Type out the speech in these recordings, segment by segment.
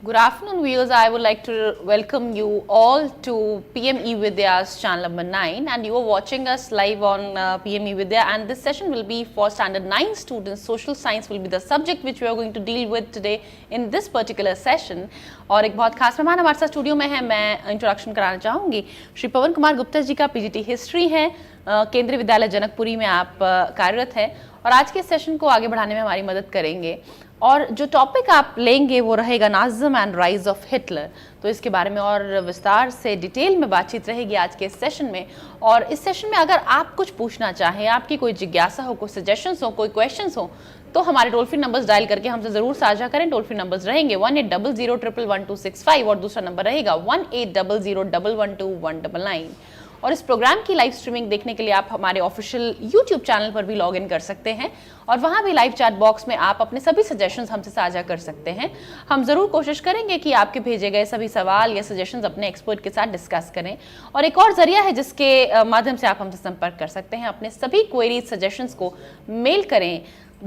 Good afternoon, viewers. I would like to welcome you all to PM eVidya's channel number 9, and you are watching us live on PM eVidya, and this session will be for standard 9 students. Social science will be the subject which we are going to deal with today in this particular session. और एक बहुत खास मेहमान हमारे साथ studio में है, मैं इंट्रोडक्शन कराना चाहूँगी। श्री पवन कुमार गुप्ता जी का पीजीटी हिस्ट्री है, केंद्रीय विद्यालय जनकपुरी में आप कार्यरत है और आज के सेशन को आगे बढ़ाने में हमारी मदद करेंगे। और जो टॉपिक आप लेंगे वो रहेगा Nazism and rise of Hitler. तो इसके बारे में और विस्तार से डिटेल में बातचीत रहेगी आज के सेशन में। और इस सेशन में अगर आप कुछ पूछना चाहें, आपकी कोई जिज्ञासा हो, कोई सजेशंस हो, कोई क्वेश्चंस हो, तो हमारे टोल फ्री नंबर्स डायल करके हमसे जरूर साझा करें। टोल फ्री नंबर्स रहेंगे 1800111265 और दूसरा नंबर रहेगा 1800112199। और इस प्रोग्राम की लाइव स्ट्रीमिंग देखने के लिए आप हमारे ऑफिशियल यूट्यूब चैनल पर भी लॉग इन कर सकते हैं और वहां भी लाइव चैट बॉक्स में आप अपने सभी सजेशंस हमसे साझा कर सकते हैं। हम जरूर कोशिश करेंगे कि आपके भेजे गए सभी सवाल या सजेशंस अपने एक्सपर्ट के साथ डिस्कस करें। और एक और जरिया है जिसके माध्यम से आप हमसे संपर्क कर सकते हैं। अपने सभी क्वेरीज सजेशंस को मेल करें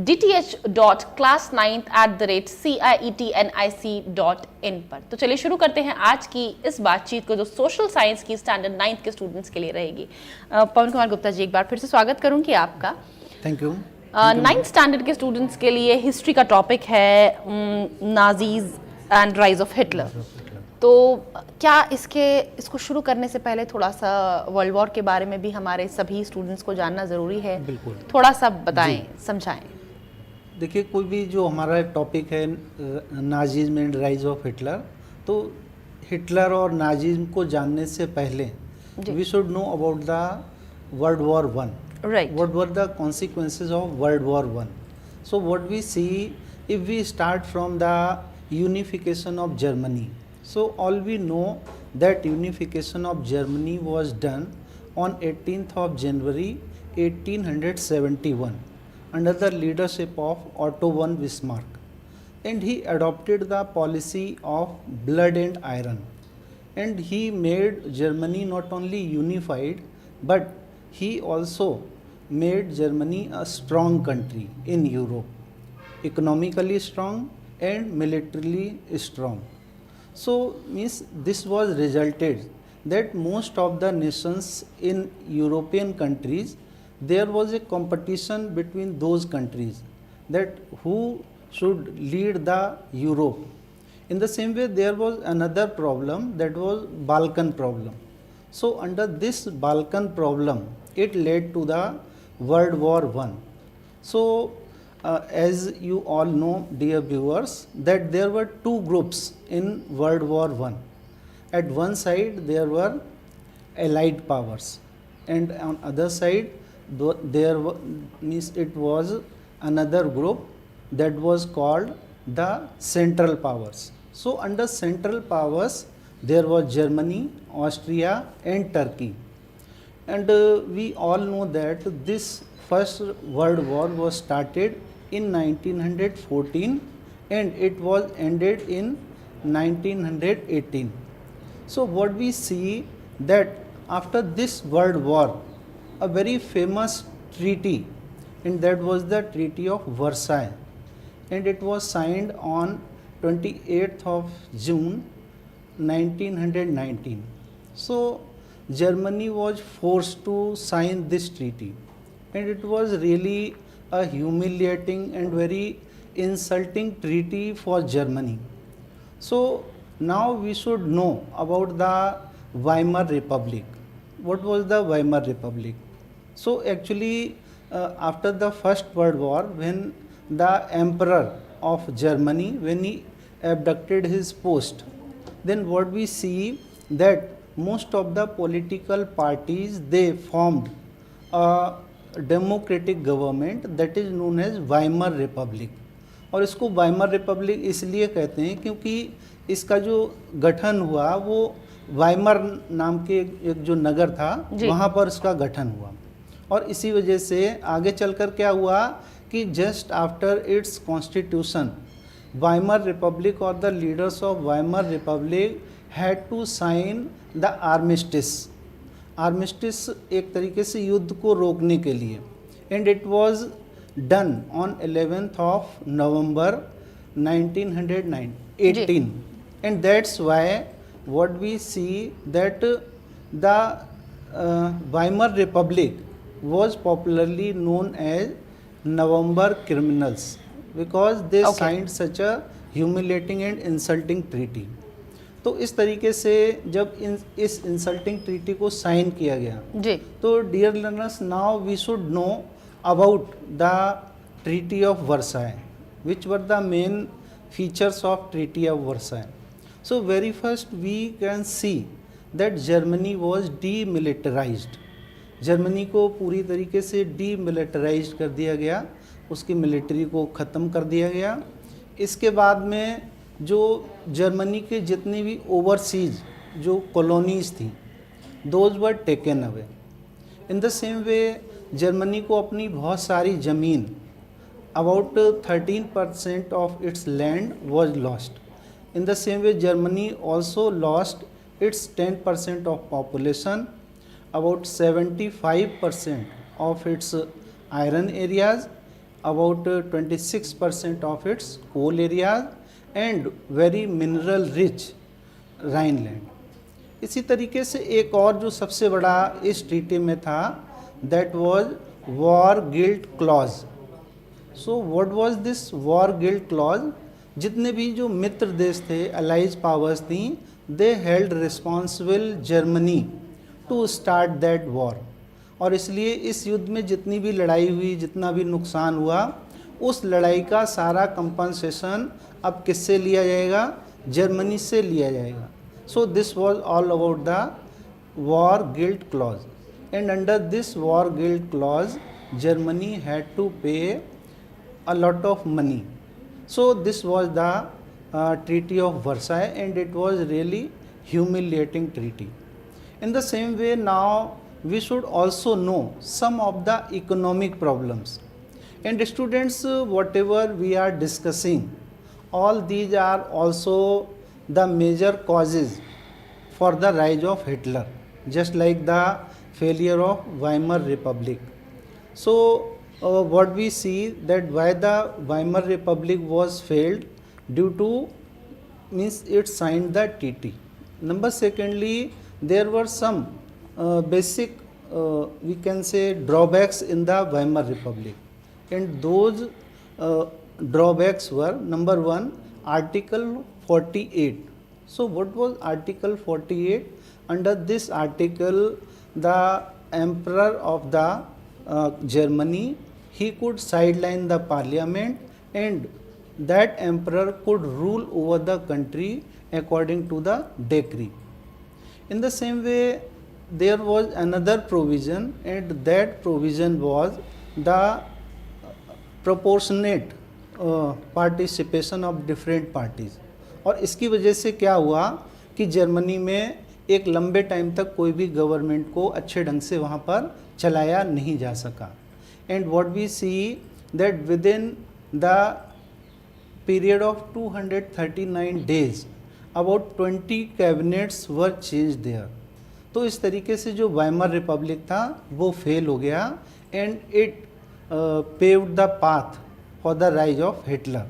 dth.class9@cietnic.in पर। तो चलिए शुरू करते हैं आज की इस बातचीत को जो सोशल साइंस की स्टैंडर्ड 9th के स्टूडेंट्स के लिए रहेगी। पवन कुमार गुप्ता जी, एक बार फिर से स्वागत करूंगी आपका। Thank you. 9th स्टैंडर्ड के स्टूडेंट्स के लिए हिस्ट्री का टॉपिक है Nazis and rise of Hitler. तो क्या इसको शुरू करने से पहले थोड़ा सा वर्ल्ड वॉर के बारे में भी हमारे सभी स्टूडेंट्स को जानना ज़रूरी है? बिल्कुल, थोड़ा सा बताएं, समझाएं। देखिए, कोई भी जो हमारा टॉपिक है Nazism and rise of Hitler, तो हिटलर और नाजिज्म को जानने से पहले we should know about the world war one. Right. What were the consequences of World War I? So what we see, if we start from the unification of Germany, so all we know that unification of Germany was done on 18th of January 1871 under the leadership of Otto von Bismarck, and he adopted the policy of blood and iron, and he made Germany not only unified but he also made Germany a strong country in Europe, economically strong and militarily strong. So means this was resulted that most of the nations in European countries, there was a competition between those countries that who should lead the Europe. In the same way, there was another problem, that was Balkan problem. So under this Balkan problem, it led to the World War I. So as you all know, dear viewers, that there were two groups in World War I. At one side there were Allied powers, and on other side it was another group that was called the Central Powers. So under Central Powers there was Germany, Austria and Turkey. And we all know that this first world war was started in 1914 and it was ended in 1918. So what we see that after this world war, a very famous treaty, and that was the Treaty of Versailles, and it was signed on 28th of June 1919. So Germany was forced to sign this treaty, and it was really a humiliating and very insulting treaty for Germany. So now we should know about the Weimar Republic. What was the Weimar Republic? So actually after the First World War, when the Emperor of Germany, when he abdicated his post, then what we see that most of the political parties, they formed a democratic government that is known as Weimar Republic. और इसको Weimar Republic इसलिए कहते हैं क्योंकि इसका जो गठन हुआ वो वाइमर नाम के एक जो नगर था वहाँ पर इसका गठन हुआ। और इसी वजह से आगे चलकर क्या हुआ कि just after its constitution, Weimar republic और the leaders of Weimar republic had to sign the armistice. Armistice एक तरीके से युद्ध को रोकने के लिए, and it was done on 11th of November 1918. and that's why what we see that the Weimar Republic was popularly known as November criminals because they Okay. signed such a humiliating and insulting treaty. तो इस तरीके से जब इस insulting treaty को sign किया गया जी तो dear learners now we should know about the treaty of Versailles which were the main features of Treaty of Versailles. So very first we can see that Germany was demilitarized. Germany को पूरी तरीके से demilitarise कर दिया गया, उसकी military को ख़त्म कर दिया गया. इसके बाद में जो जर्मनी के जितनी भी ओवरसीज जो कॉलोनीज़ थी those were taken away. In the same way Germany को अपनी बहुत सारी ज़मीन about 13% of its land was lost. In the same way, Germany also lost its 10% of population, about 75% of its iron areas, about 26% of its coal areas, and very mineral rich Rhineland. इसी तरीके से एक और जो सबसे बड़ा इस treaty में था, that was war guilt clause. So what was this war guilt clause? जितने भी जो मित्र देश थे, अलाइज पावर्स थी, they held responsible Germany to start that war. और इसलिए इस युद्ध में जितनी भी लड़ाई हुई, जितना भी नुकसान हुआ, उस लड़ाई का सारा कंपनसेशन अब किससे लिया जाएगा? जर्मनी से लिया जाएगा. So this was all about the war guilt clause, and under this war guilt clause Germany had to pay a lot of money. So this was the Treaty of Versailles, and it was really humiliating treaty. In the same way, now we should also know some of the economic problems. And students, whatever we are discussing, all these are also the major causes for the rise of Hitler, just like the failure of Weimar Republic. So what we see that why the Weimar Republic was failed due to means it signed the treaty. Number secondly, there were some basic we can say drawbacks in the Weimar Republic, and those drawbacks were number one, Article 48. So what was Article 48? Under this article, the Emperor of the Germany, he could sideline the parliament, and that emperor could rule over the country according to the decree. In the same way, there was another provision, and that provision was the proportionate participation of different parties. और इसकी वजह से क्या हुआ कि Germany में एक लंबे टाइम तक कोई भी गवर्नमेंट को अच्छे ढंग से वहाँ पर चलाया नहीं जा सका. And what we see that within the period of 239 days, about 20 cabinets were changed there. तो इस तरीके से जो वाइमर रिपब्लिक था वो फेल हो गया, and it paved the path for the rise of Hitler.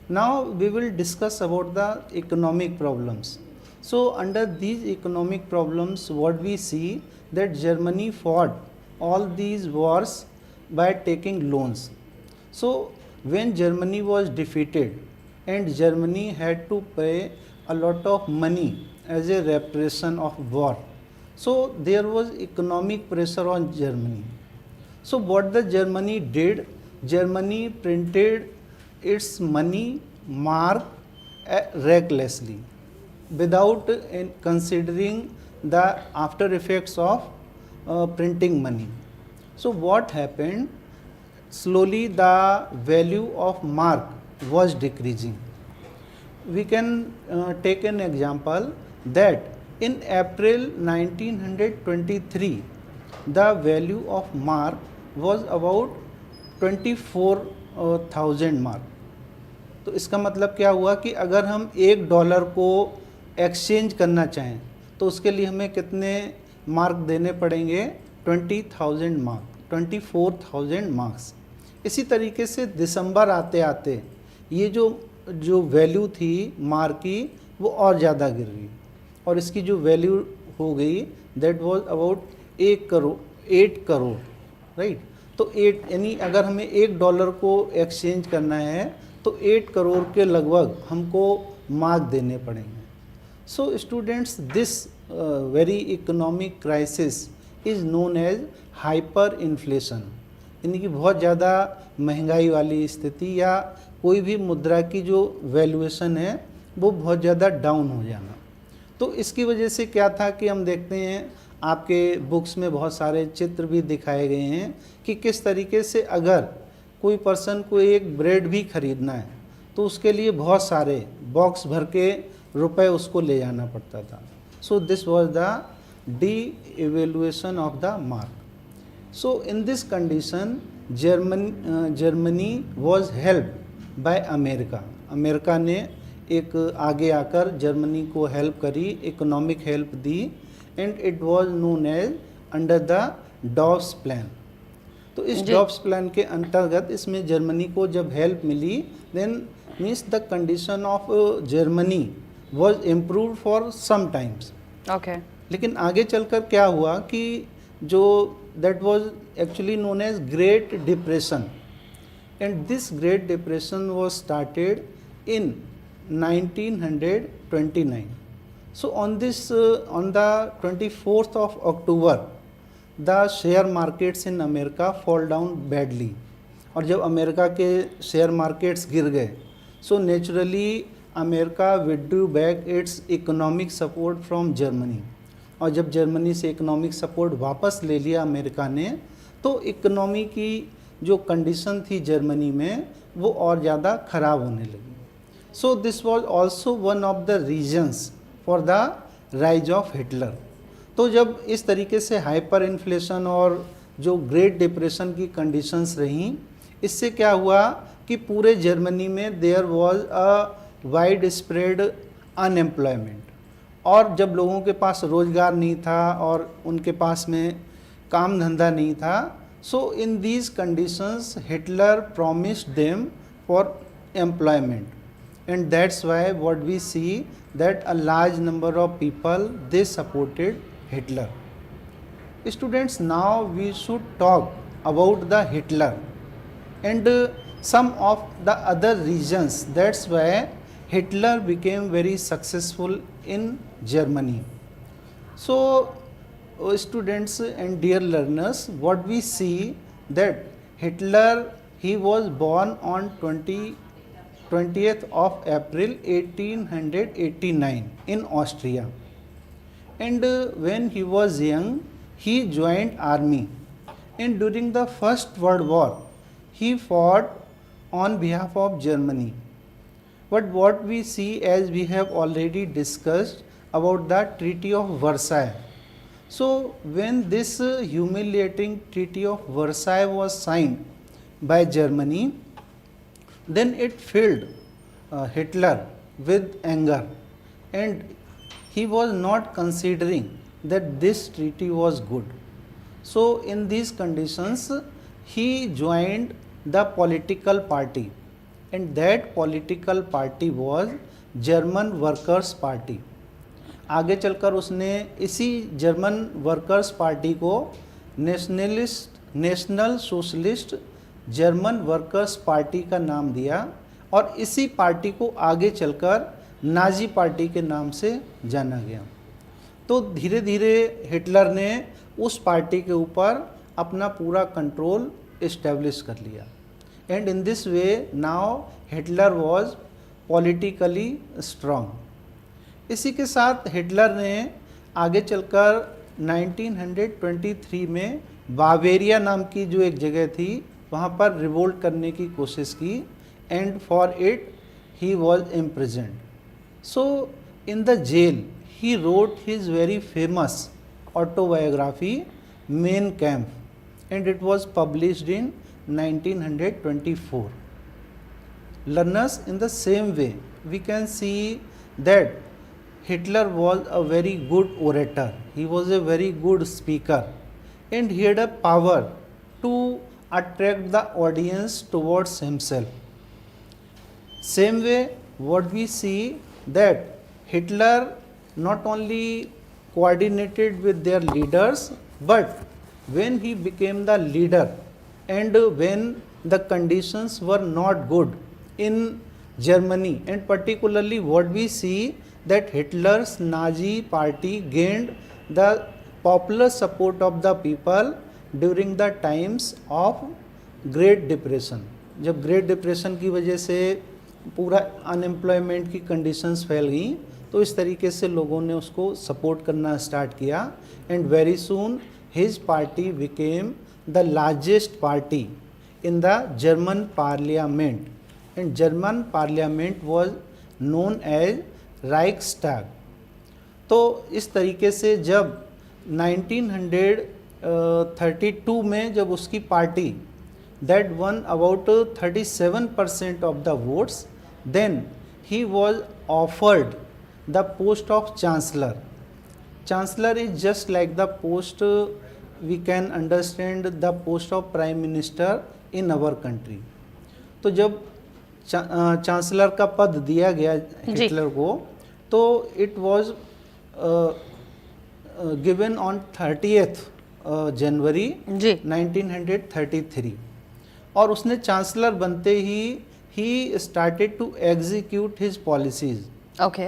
Now we will discuss about the economic problems. So under these economic problems, what we see that Germany fought all these wars by taking loans. So when Germany was defeated and Germany had to pay a lot of money as a reparation of war, so there was economic pressure on Germany. So what the Germany did, Germany printed its money mark recklessly without considering the after effects of printing money. So what happened? Slowly the value of mark was decreasing. We can take an example that in April 1923, the value of mark was about 24,000 mark. तो इसका मतलब क्या हुआ कि अगर हम $1 को exchange करना चाहें तो उसके लिए हमें कितने मार्क देने पड़ेंगे? 20,000 मार्क, 24,000 मार्क्स. इसी तरीके से दिसंबर आते आते ये जो वैल्यू थी मार्क की वो और ज़्यादा गिर गई और इसकी जो वैल्यू हो गई that was about 8 crore, right. तो 8 यानी अगर हमें $1 को एक्सचेंज करना है तो 8 करोड़ के लगभग हमको मार्क देने पड़ेंगे। So students, this very economic crisis is known as hyper inflation, यानी कि बहुत ज़्यादा महंगाई वाली स्थिति या कोई भी मुद्रा की जो वैल्यूएशन है वो बहुत ज़्यादा डाउन हो जाना। तो इसकी वजह से क्या था कि हम देखते हैं आपके बुक्स में बहुत सारे चित्र भी दिखाए गए हैं कि किस तरीके से अगर कोई पर्सन को एक ब्रेड भी खरीदना है तो उसके लिए बहुत सारे बॉक्स भर के रुपए उसको ले जाना पड़ता था। So this was the devaluation of the mark. So in this condition Germany was help by America. America ने एक आगे आकर जर्मनी को हेल्प करी, इकोनॉमिक हेल्प दी, and it was known as under the Dawes plan. तो इस Dobbs plan के अंतर्गत इसमें जर्मनी को जब हेल्प मिली then means the condition of Germany was improved for some times. Okay. लेकिन आगे चलकर क्या हुआ कि जो that was actually known as great depression, and this great depression was started in 1929. So on the 24th of October, the share markets in America fall down badly. और जब America के शेयर मार्केट्स गिर गए so naturally America withdrew back its economic support from Germany. और जब Germany से economic support वापस ले लिया अमेरिका ने तो इकोनॉमी की जो कंडीशन थी जर्मनी में वो और ज़्यादा ख़राब होने लगी। So this was also one of the reasons for the rise of Hitler. तो जब इस तरीके से हाइपर इन्फ्लेशन और जो ग्रेट डिप्रेशन की कंडीशंस रहीं, इससे क्या हुआ कि पूरे जर्मनी में there was a wide spread unemployment, और जब लोगों के पास रोज़गार नहीं था और उनके पास में काम धंधा नहीं था, so in these conditions Hitler promised them for employment, and that's why what we see that a large number of people they supported Hitler. Students, now we should talk about the Hitler and some of the other reasons that's why Hitler became very successful in Germany. So students and dear learners, what we see that Hitler, he was born on 20th of April 1889 in Austria, and when he was young he joined army, and during the First World War he fought on behalf of Germany. But what we see, as we have already discussed about the Treaty of Versailles, so when this humiliating Treaty of Versailles was signed by Germany, then it filled Hitler with anger, and he was not considering that this treaty was good. So in these conditions he joined the political party, and that political party was German Workers Party. आगे चलकर उसने इसी German workers party को national socialist German workers party का नाम दिया, और इसी पार्टी को आगे चलकर नाजी पार्टी के नाम से जाना गया। तो धीरे धीरे हिटलर ने उस पार्टी के ऊपर अपना पूरा कंट्रोल इस्टेब्लिश कर लिया, and in this way now Hitler was politically strong. इसी के साथ हिटलर ने आगे चलकर 1923 में बावेरिया नाम की जो एक जगह थी वहाँ पर रिवोल्ट करने की कोशिश की, and for it he was imprisoned. So in the jail he wrote his very famous autobiography Mein Kampf, and it was published in 1924. Learners, in the same way we can see that Hitler was a very good orator, he was a very good speaker, and he had a power to attract the audience towards himself. Same way what we see that Hitler not only coordinated with their leaders, but when he became the leader and when the conditions were not good in Germany, and particularly what we see that Hitler's Nazi party gained the popular support of the people during the times of great depression. जब great depression की वजह से पूरा unemployment की conditions फैल गई, तो इस तरीके से लोगों ने उसको सपोर्ट करना स्टार्ट किया and very soon his party became the largest party in the German parliament and German parliament was known as Reichstag. तो इस तरीके से जब 1932 में जब उसकी party that won about 37% of the votes, then he was offered the post of chancellor. Chancellor is just like the post, we can understand the post of prime minister in our country. तो जब chancellor का पद दिया गया Hitler को, तो it was given on 30th January 1933. और उसने चांसलर बनते ही started to execute his policies,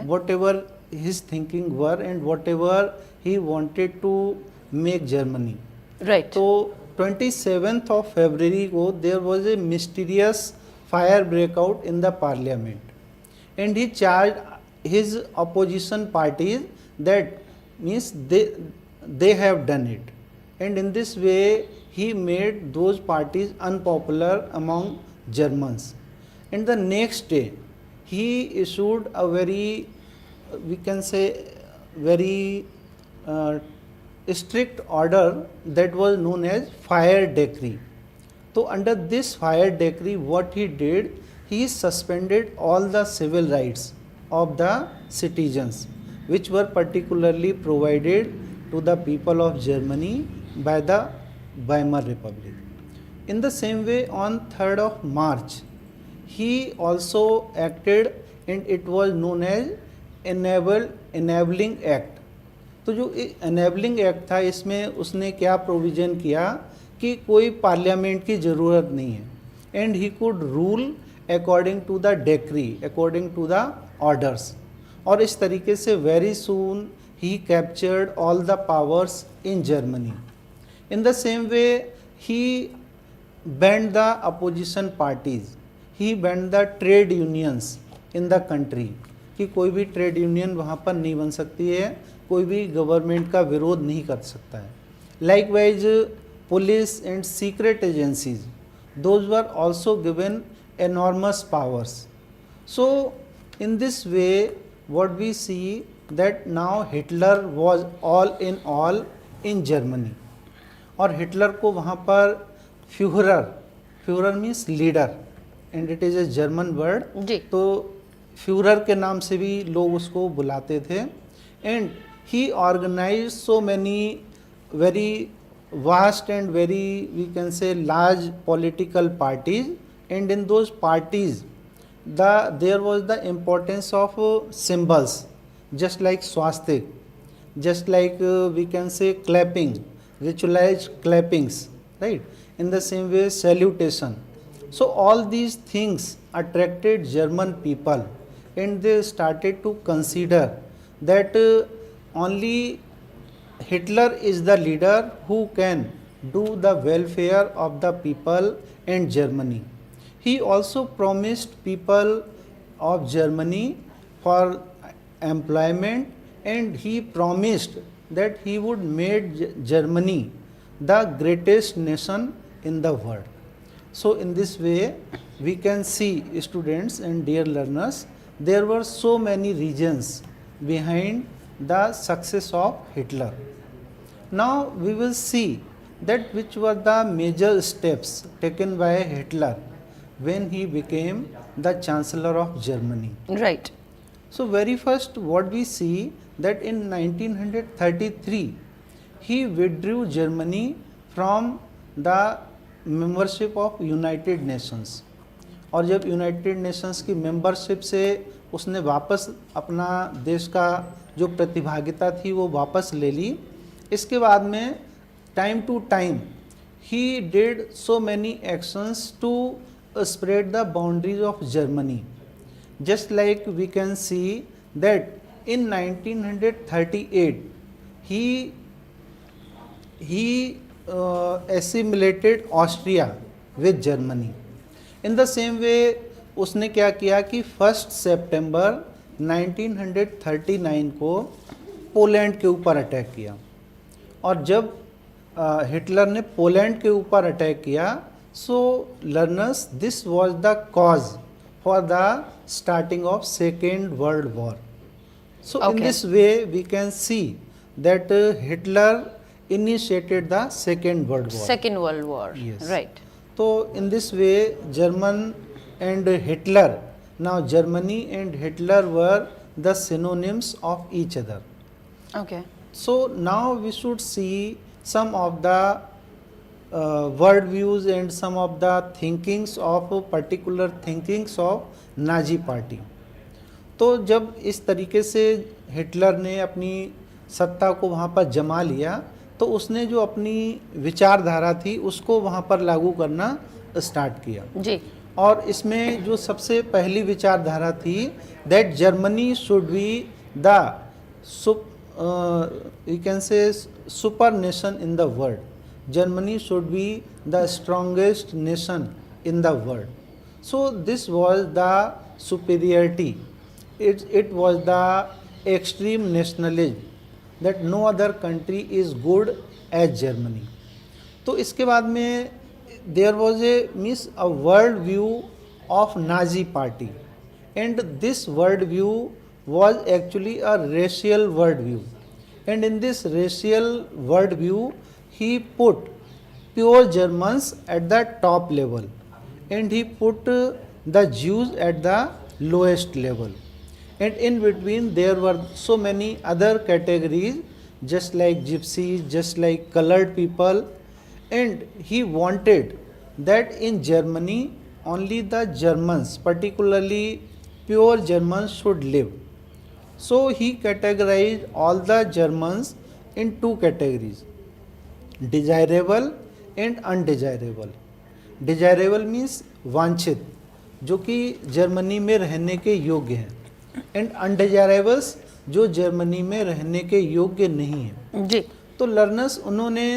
whatever his thinking were and whatever he wanted to make Germany. Right. तो 27th of February को there was a mysterious fire breakout in the parliament and he charge his opposition parties that means they have done it, and in this way he made those parties unpopular among Germans. And the next day he issued a very, we can say, very strict order that was known as fire decree. So under this fire decree, what he did, he suspended all the civil rights of the citizens which were particularly provided to the people of Germany by the Weimar Republic. In the same way, on 3rd of March, he also acted, and it was known as Enabling Act. तो जो Enabling Act था, इसमें उसने क्या provision किया कि कोई parliament की ज़रूरत नहीं है, and he could rule according to the decree, according to the orders. और इस तरीके से very soon he captured all the powers in Germany. In the same way, he banned the opposition parties. He banned the trade unions in the country. कि कोई भी trade union वहाँ पर नहीं बन सकती है, कोई भी गवर्नमेंट का विरोध नहीं कर सकता है. Likewise, police and secret agencies, those were also given enormous powers. So, in this way, what we see that now Hitler was all in Germany. और हिटलर को वहाँ पर Fuhrer means leader and it is a German word, तो Fuhrer के नाम से भी लोग उसको बुलाते थे. And he organize so many very vast and very, we can say, large political parties, and in those parties there was the importance of symbols just like swastik, just like we can say clapping, ritualized clappings, right? In the same way, salutation. So all these things attracted German people, and they started to consider that only Hitler is the leader who can do the welfare of the people and Germany. He also promised people of Germany for employment, and he promised that he would make Germany the greatest nation in the world. So in this way we can see, students and dear learners, there were so many reasons behind the success of Hitler. Now we will see that which were the major steps taken by Hitler when he became the Chancellor of Germany. Right. So very first, what we see that in 1933 he withdrew Germany from the membership of United Nations. और जब United Nations की membership से उसने वापस अपना देश का जो प्रतिभागिता थी वो वापस ले ली। इसके बाद में time to time he did so many actions to spread the boundaries of Germany. Just like we can see that in 1938 he assimilated Austria with Germany. In the same way उसने क्या किया कि 1 सितंबर 1939 को पोलैंड के ऊपर attack किया, और जब हिटलर ने पोलैंड के ऊपर अटैक किया, so learners, this was the cause for the starting of Second World War. So in this way we can see that Hitler initiated the Second World War. Second World War. Yes. Right. So in this way German and Hitler, now Germany and Hitler were the synonyms of each other. Okay. So now we should see some of the world views and some of the thinkings of particular thinkings of Nazi party. तो जब इस तरीके से Hitler ने अपनी सत्ता को वहाँ पर जमा लिया, तो उसने जो अपनी विचारधारा थी उसको वहाँ पर लागू करना स्टार्ट किया जी। और इसमें जो सबसे पहली विचारधारा थी that Germany should be the you can say super nation in the world. Germany should be the strongest nation in the world. So this was the superiority. It was the extreme nationalism that no other country is good as Germany. तो इसके बाद में there was a world view of Nazi party, and this world view was actually a racial world view, and in this racial world view he put pure Germans at the top level and he put the Jews at the lowest level, and in between there were so many other categories just like gypsies, just like colored people, and he wanted that in Germany only the Germans, particularly pure Germans, should live. So he categorized all the Germans in two categories, desirable and undesirable. Desirable means वांछित, जो कि Germany में रहने के योग्य हैं, and अनडिजायरेबल्स जो Germany में रहने के योग्य नहीं हैं जी। तो लर्नर्स उन्होंने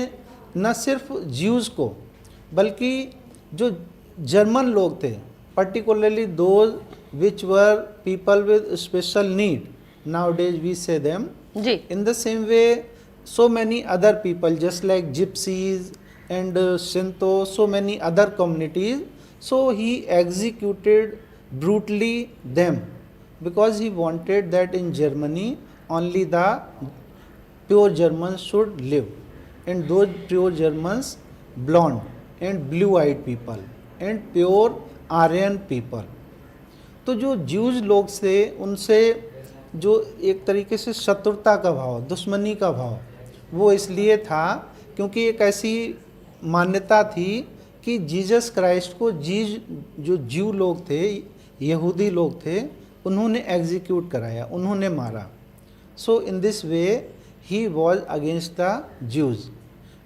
न सिर्फ ज्यूज़ को बल्कि जो जर्मन लोग थे, particularly those which were people with special need, nowadays we say them जी। In the same way so many other people just like gypsies and Shinto, so many other communities, so he executed brutally them because he wanted that in Germany only the pure Germans should live, and those pure Germans blonde and blue eyed people and pure Aryan people. तो जो Jews लोग से उनसे जो एक तरीके से शत्रुता का भाव, दुश्मनी का भाव, वो इसलिए था क्योंकि एक ऐसी मान्यता थी कि जीसस क्राइस्ट को जो ज्यू लोग थे, यहूदी लोग थे, उन्होंने एग्जीक्यूट कराया, उन्होंने मारा। So in this way he was against the Jews,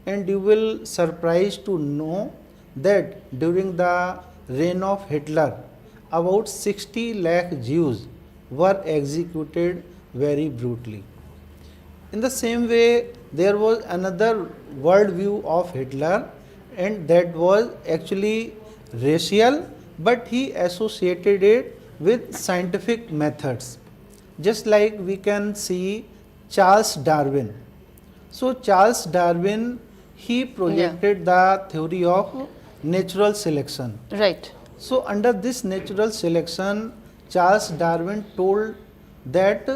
and you will surprise to know that during the reign of Hitler about 60 lakh Jews were executed very brutally. In the same way, there was another worldview of Hitler, and that was actually racial, but he associated it with scientific methods. Just like we can see Charles Darwin. So Charles Darwin, he projected the theory of natural selection. Right. So under this natural selection, Charles Darwin told that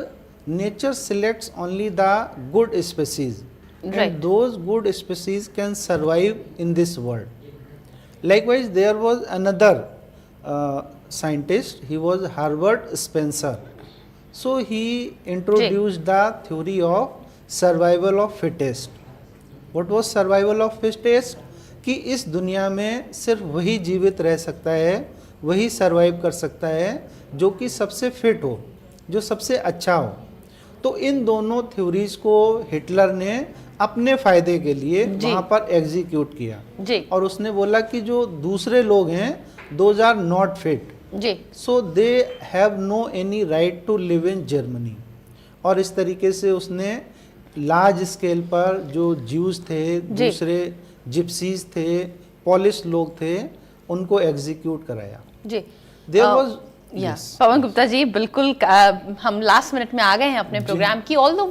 nature selects only the good species, right, and those good species can survive in this world. Likewise, there was another scientist, he was Herbert Spencer. So he introduced the theory of survival of fittest. What was survival of fittest? कि इस दुनिया में सिर्फ वही जीवित रह सकता है वही सरवाइव कर सकता है जो कि सबसे फिट हो, जो सबसे अच्छा हो। तो इन दोनों थ्योरीज को हिटलर ने अपने फायदे के लिए वहाँ पर एग्जीक्यूट किया जी। और उसने बोला कि जो दूसरे लोग हैं दोज आर नॉट फिट, जी। So they have no any right to live in Germany. और इस तरीके से उसने लार्ज स्केल पर जो ज्यूज थे, दूसरे जिप्सीज थे, पॉलिश लोग थे, उनको एग्जीक्यूट कराया। जी। देयर वाज पवन गुप्ता जी, बिल्कुल हम लास्ट मिनट में आ गए हैं अपने प्रोग्राम की। ऑल्दो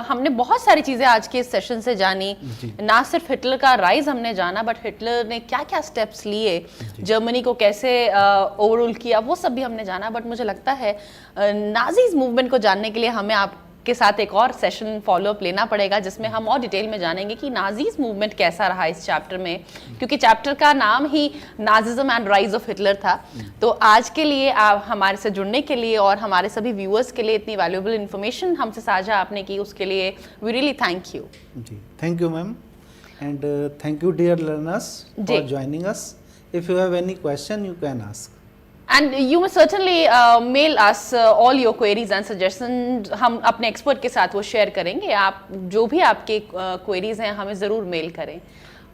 हमने बहुत सारी चीजें आज के इस सेशन से जानी, ना सिर्फ हिटलर का राइज हमने जाना, बट हिटलर ने क्या क्या स्टेप्स लिए, जर्मनी को कैसे ओवररूल किया, वो सब भी हमने जाना। बट मुझे लगता है नाजीज मूवमेंट को जानने के लिए हमें आपके साथ एक और सेशन फॉलोअप लेना पड़ेगा, जिसमें हम और डिटेल में जानेंगे कि नाजीज मूवमेंट कैसा रहा इस चैप्टर में, क्योंकि चैप्टर का नाम ही Nazism and rise of Hitler था। तो आज के लिए आप हमारे से जुड़ने के लिए और हमारे सभी व्यूअर्स के लिए इतनी वैल्यूएबल इन्फॉर्मेशन हमसे साझा आपने की, उसके लिए वी रियली थैंक यू। जी, thank you ma'am, and thank you dear learners for joining us. If you have any question you can ask. And you may certainly mail us all your queries and suggestions. हम अपने expert के साथ वो share करेंगे। आप जो भी आपके क्वेरीज हैं हमें ज़रूर मेल करें।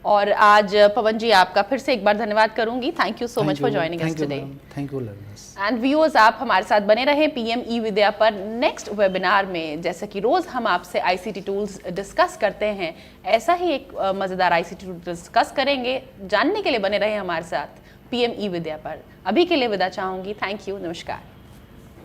और आज पवन जी आपका फिर से एक बार धन्यवाद करूंगी। Thank you so much for joining us today. Thank you learners and viewers, आप हमारे साथ बने रहें पीएम ई विद्या पर। नेक्स्ट वेबिनार में जैसे कि रोज हम आपसे आईसीटी टूल्स डिस्कस करते हैं, ऐसा ही एक मज़ेदार आईसीटी टूल डिस्कस करेंगे। जानने के लिए बने रहें हमारे साथ पीएम ई विद्या पर। अभी के लिए विदा चाहूंगी। थैंक यू, नमस्कार।